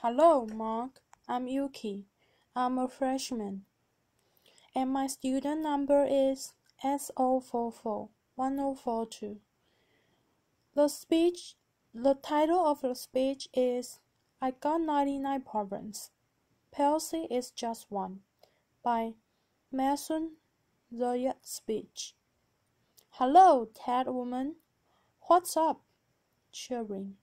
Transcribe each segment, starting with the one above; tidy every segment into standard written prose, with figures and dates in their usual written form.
Hello, Mark. I'm Yuki. I'm a freshman, and my student number is S0441042. The title of the speech is I Got 99 Problems. Policy is Just One by Maysoon, Zayid speech. Hello, Ted woman. What's up? Cheering.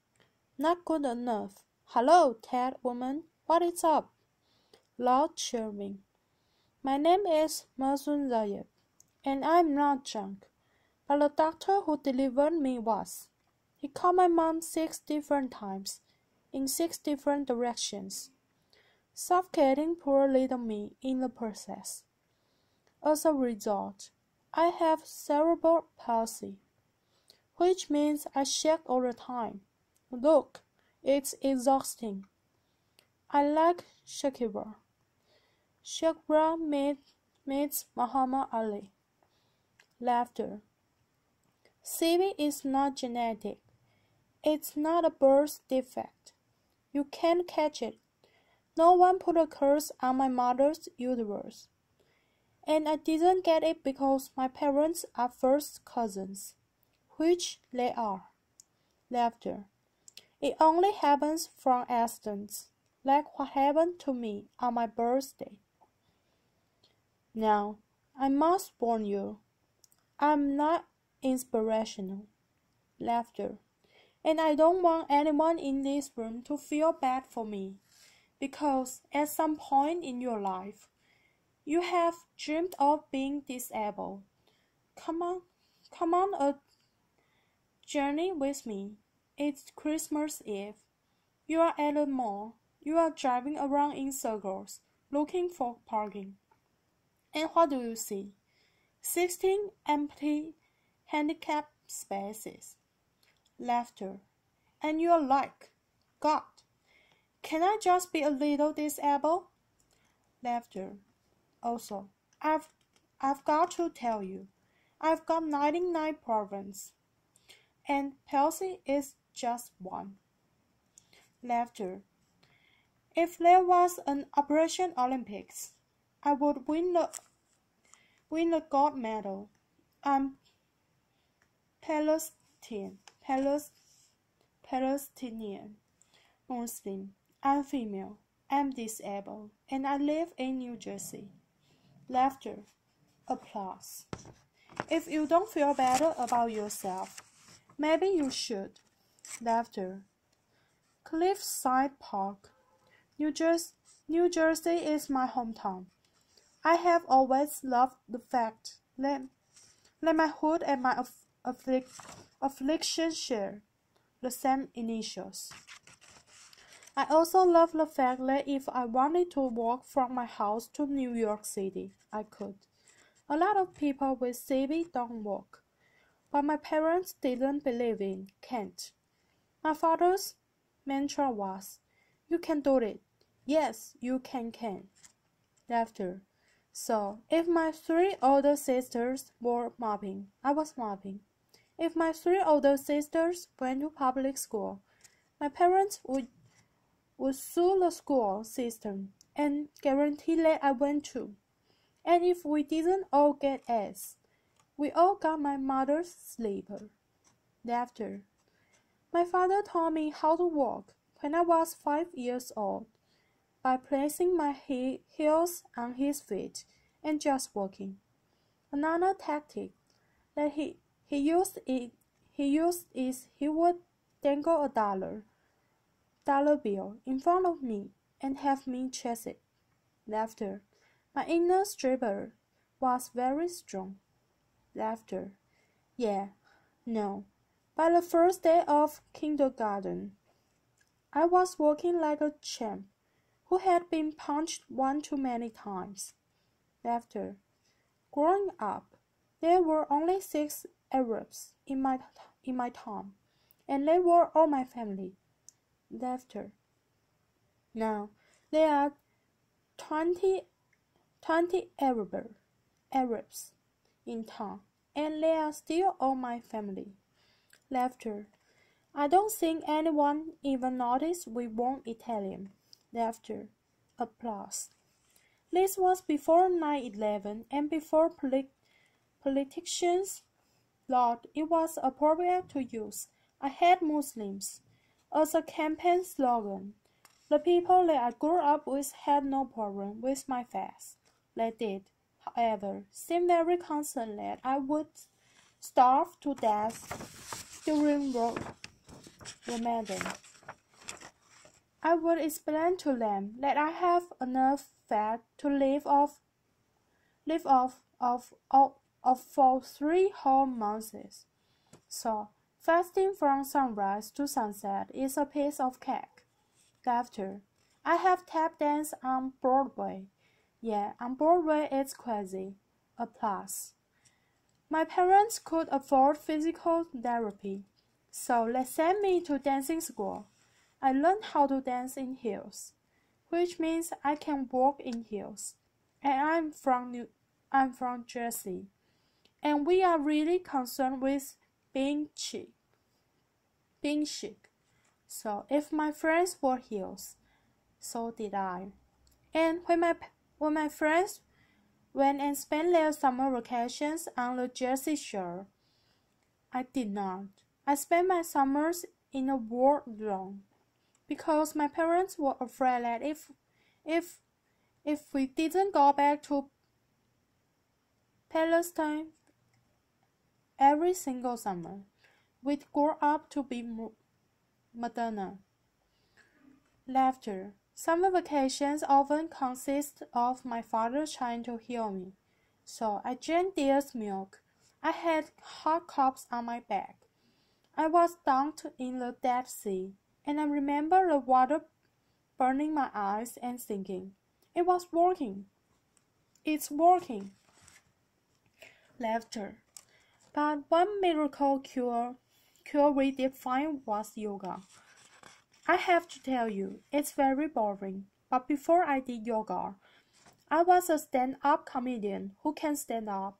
Not good enough. Hello, Ted woman. What is up? Loud cheering. My name is Maysoon Zayid, and I'm not drunk, but the doctor who delivered me was. He called my mom 6 different times, in 6 different directions, suffocating poor little me in the process. As a result, I have cerebral palsy, which means I shake all the time. Look, it's exhausting. I like Shakira. Shakira meets Muhammad Ali. Laughter. CB is not genetic. It's not a birth defect. You can't catch it. No one put a curse on my mother's uterus. And I didn't get it because my parents are first cousins, which they are. Laughter. It only happens from accidents, like what happened to me on my birthday. Now, I must warn you, I'm not inspirational. Laughter. And I don't want anyone in this room to feel bad for me, because at some point in your life, you have dreamed of being disabled. Come on a journey with me. It's Christmas Eve. You are at the mall. You are driving around in circles, looking for parking. And what do you see? 16 empty handicapped spaces. Laughter. And you're like, God, can I just be a little disabled? Laughter. Also, I've got to tell you, I've got 99 problems, and palsy is just one. Laughter. If there was an Operation Olympics, I would win the gold medal. I'm Palestinian, Muslim. I'm female. I'm disabled, and I live in New Jersey. Laughter. Applause. If you don't feel better about yourself, maybe you should. Laughter. Cliffside Park. New Jersey is my hometown. I have always loved the fact that my hood and my affliction share the same initials. I also love the fact that if I wanted to walk from my house to New York City, I could. A lot of people with CB don't walk, but my parents didn't believe in can't. My father's mantra was, you can do it. Yes, you can. Laughter. So, if my 3 older sisters were mobbing, I was mobbing. If my 3 older sisters went to public school, my parents would sue the school system and guarantee that I went to. And if we didn't all get A's, we all got my mother's sleeper. Laughter. My father taught me how to walk when I was 5 years old by placing my heels on his feet and just walking. Another tactic that he used is he would dangle a dollar bill in front of me and have me chase it. Laughter. My inner stripper was very strong. Laughter. Yeah, no. By the first day of kindergarten, I was walking like a champ who had been punched one too many times. Laughter. Growing up, there were only 6 Arabs in my town, and they were all my family. Laughter. Now, there are 20 Arabs in town, and they are still all my family. Laughter. I don't think anyone even noticed we weren't Italian. Laughter. Applause. This was before 9/11 and before politicians thought it was appropriate to use "I hate Muslims" as a campaign slogan. The people that I grew up with had no problem with my faith. They did, however, seem very concerned that I would starve to death during Ramadan. I would explain to them that I have enough fat to live off for 3 whole months. So, fasting from sunrise to sunset is a piece of cake. Laughter. I have tap danced on Broadway. Yeah, on Broadway it's crazy. Applause. My parents could afford physical therapy, so they sent me to dancing school. I learned how to dance in heels, which means I can walk in heels. And I'm from Jersey, and we are really concerned with being chic. So if my friends wore heels, so did I. And when my friends went and spent their summer vacations on the Jersey Shore, I did not. I spent my summers in a war zone because my parents were afraid that if we didn't go back to Palestine every single summer, we'd grow up to be Madonna. Laughter. Summer vacations often consist of my father trying to heal me. So I drank deer's milk. I had hot cups on my back. I was dunked in the Dead Sea, and I remember the water burning my eyes and thinking, it was working. It's working. Laughter. But one miracle cure we did find was yoga. I have to tell you, it's very boring. But before I did yoga, I was a stand-up comedian who can stand up.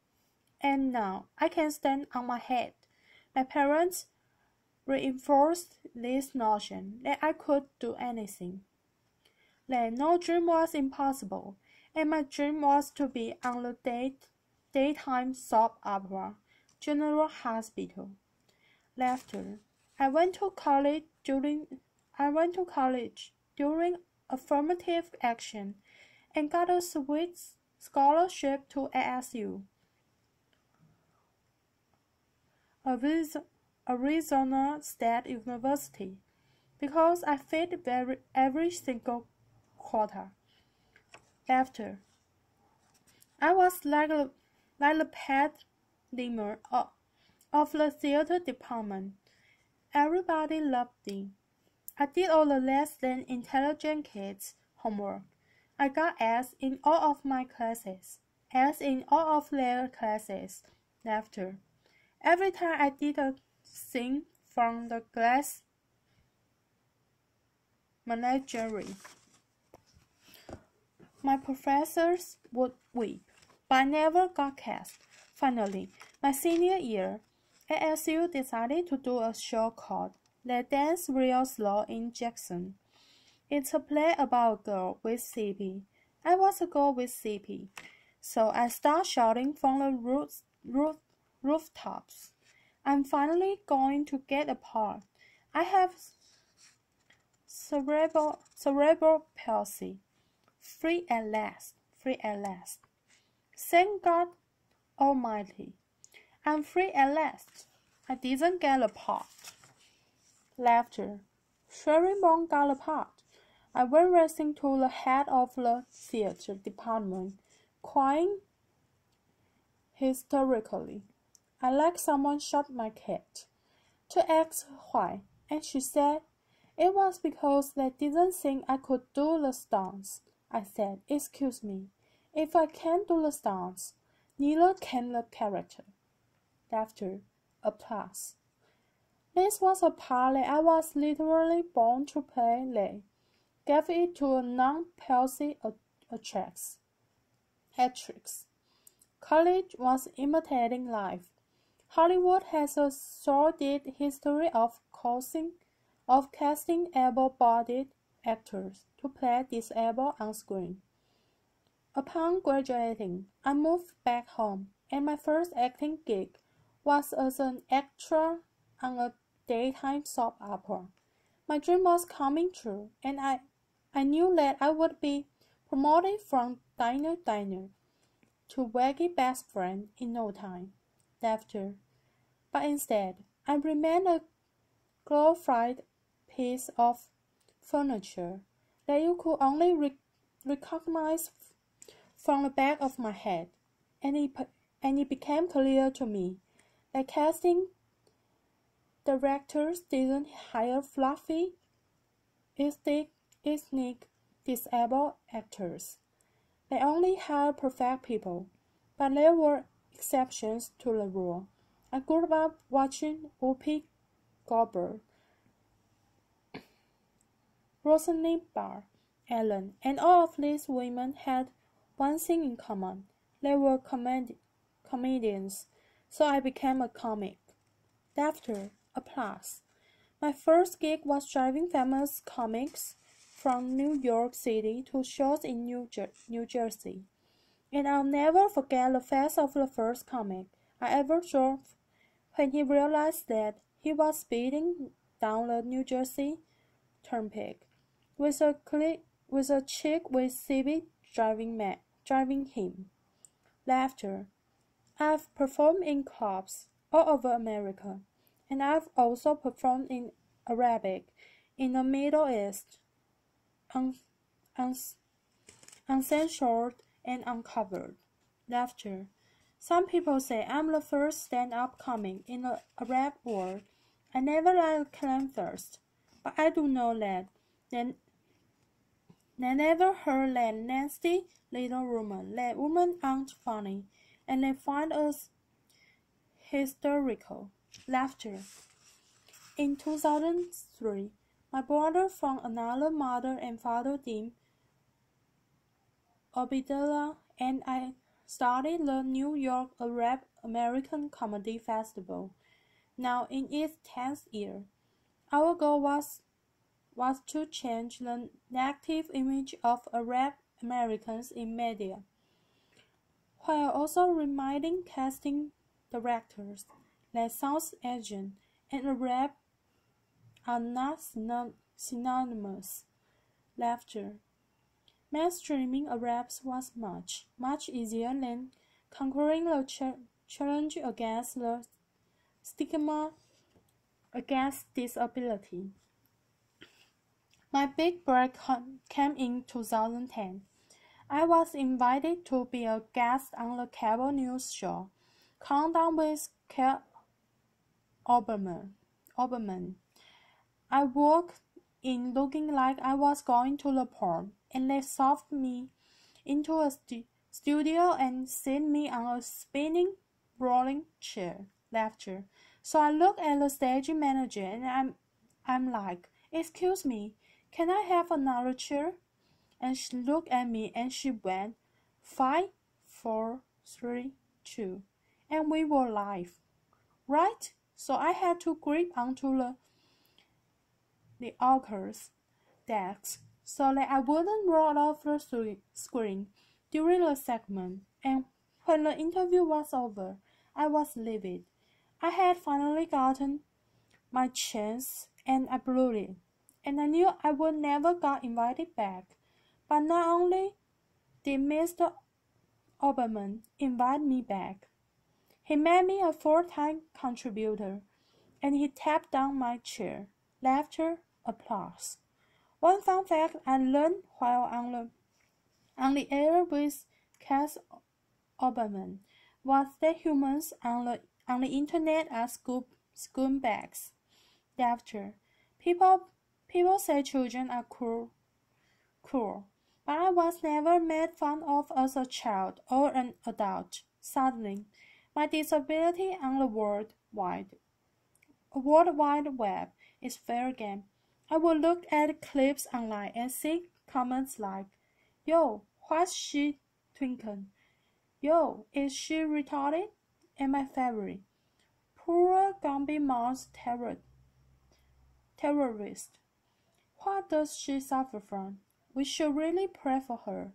And now I can stand on my head. My parents reinforced this notion that I could do anything. That no dream was impossible, and my dream was to be on the daytime soap opera, General Hospital. Laughter. I went to college during affirmative action and got a sweet scholarship to ASU, Arizona State University, because I fit every single quota. Laughter. I was like the pet lemur of the theater department. Everybody loved me. I did all the less than intelligent kids' homework. I got A's in all of my classes, A's in all of their classes. Laughter. Every time I did a thing from the glass menagerie, my professors would weep, but I never got cast. Finally, my senior year, ASU decided to do a show called They Dance Real Slow in Jackson. It's a play about a girl with CP. I was a girl with CP, so I start shouting from the rooftops. I'm finally going to get a part. I have cerebral palsy. Free at last, free at last. Thank God Almighty. I'm free at last. I didn't get a part. Laughter. Sherry Bone got a part. I went racing to the head of the theater department, crying hysterically. I like someone shot my cat. To ask why, and she said, it was because they didn't think I could do the stunts. I said, excuse me, if I can't do the stunts, neither can the character. Laughter. Applause. This was a part that I was literally born to play. They gave it to a non-palsy actress. College was imitating life. Hollywood has a sordid history of casting able-bodied actors to play disabled on screen. Upon graduating, I moved back home, and my first acting gig was as an extra on a daytime soap opera. My dream was coming true, and I knew that I would be promoted from diner to waggy best friend in no time. Laughter. But instead, I remained a glorified piece of furniture that you could only recognize from the back of my head, and it became clear to me that casting directors didn't hire fluffy, ethnic, disabled actors. They only hired perfect people, but there were exceptions to the rule. I grew up watching Whoopi Goldberg, Roseanne Barr, Ellen, and all of these women had one thing in common. They were comedians, so I became a comic. Laughter, applause. My first gig was driving famous comics from New York City to shows in New Jersey. And I'll never forget the face of the first comic I ever drove when he realized that he was speeding down the New Jersey Turnpike with a chick with civic driving him. Laughter. I've performed in clubs all over America, and I've also performed in Arabic, in the Middle East, uncensored and uncovered. Laughter. Some people say I'm the first stand-up comic in the Arab world. I never let claim first, but I do know that they never heard that nasty little rumor that women aren't funny, and they find us hysterical. Laughter. In 2003, my brother from another mother and father team, Obidullah, and I started the New York Arab American Comedy Festival, now in its 10th year. Our goal was to change the negative image of Arab Americans in media, while also reminding casting directors that South Asian and Arab are not synonymous. Laughter. Mainstreaming Arabs was much easier than conquering the challenge against the stigma against disability. My big break came in 2010. I was invited to be a guest on the cable news show Countdown with Keir Oberman. I walked in looking like I was going to the prom, and they shoved me into a studio and set me on a spinning, rolling chair. Laughter. So I looked at the stage manager and I'm like, "Excuse me, can I have another chair?" And she looked at me and she went, 5, 4, 3, 2, and we were live, right? So I had to grip onto the anchor's desk so that I wouldn't roll off the screen during the segment. And when the interview was over, I was livid. I had finally gotten my chance and I blew it. And I knew I would never get invited back. But not only did Mr. Oberman invite me back, he made me a full-time contributor, and he tapped down my chair. Laughter, applause. One fun fact I learned while on the air with Cass Oberman was that humans on the internet are scumbags. Laughter. People say children are cruel, but I was never made fun of as a child or an adult. Suddenly, my disability on the World Wide Web is fair game. I would look at clips online and see comments like, "Yo, what's she thinking? Yo, is she retarded?" And my favorite, "Poor Gumby Mars terrorist." What does she suffer from? We should really pray for her.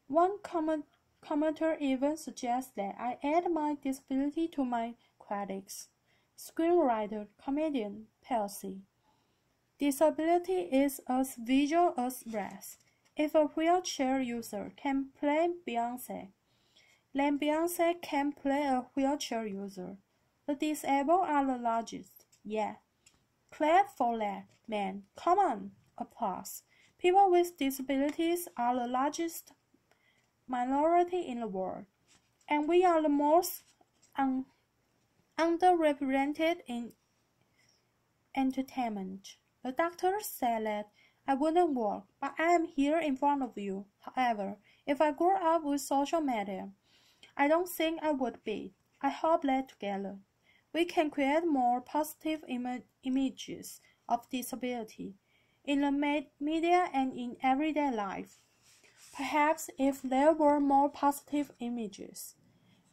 One commenter even suggests that I add my disability to my critics. Screenwriter, comedian, Percy. Disability is as visual as breath. If a wheelchair user can play Beyoncé, then Beyoncé can play a wheelchair user. The disabled are the largest. Yeah. Clap for that, man. Come on. Applause. People with disabilities are the largest minority in the world, and we are the most underrepresented in entertainment. The doctor said that I wouldn't work, but I am here in front of you. However, if I grew up with social media, I don't think I would be. I hope that together, we can create more positive images of disability in the media and in everyday life. Perhaps if there were more positive images,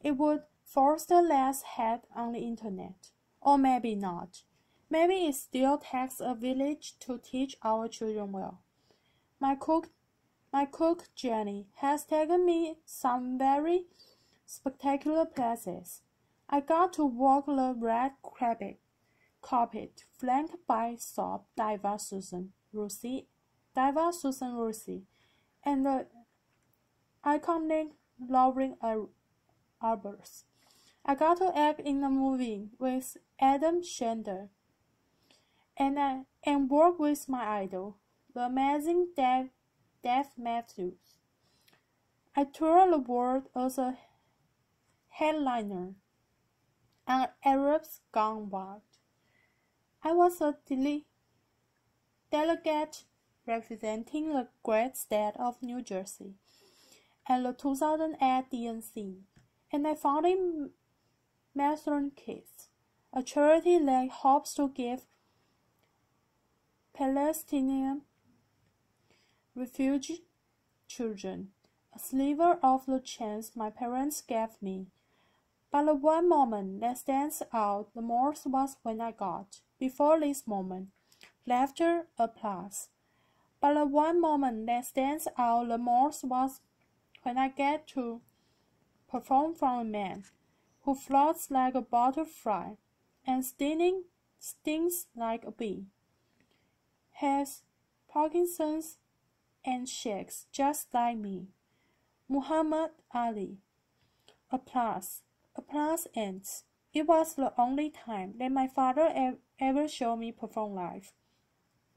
it would foster less hate on the internet. Or maybe not. Maybe it still takes a village to teach our children well. My cook journey has taken me some very spectacular places. I got to walk the red carpet flanked by soap diver Susan Rusi, and the iconic Lauren Arbors. I got to act in a movie with Adam Sandler, and work with my idol, the amazing Dave Matthews. I toured the world as a headliner on Arabs Gone Wild. I was a delegate representing the great state of New Jersey at the 2008 DNC, and I founded Maysoon Kids, a charity that hopes to give Palestinian refugee children a sliver of the chance my parents gave me. But the one moment that stands out the most was when I got, before this moment, laughter, applause. But the one moment that stands out the most was when I get to perform for a man who floats like a butterfly and stings like a bee, has Parkinson's and shakes just like me. Muhammad Ali. Applause. Applause ends. It was the only time that my father ever showed me perform live,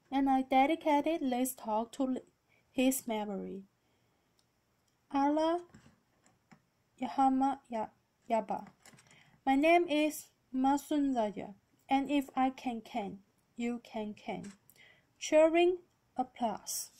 and I dedicated this talk to his memory. Allah Yaba. My name is Maysoon Zayid, and if I can, you can. Cheering applause.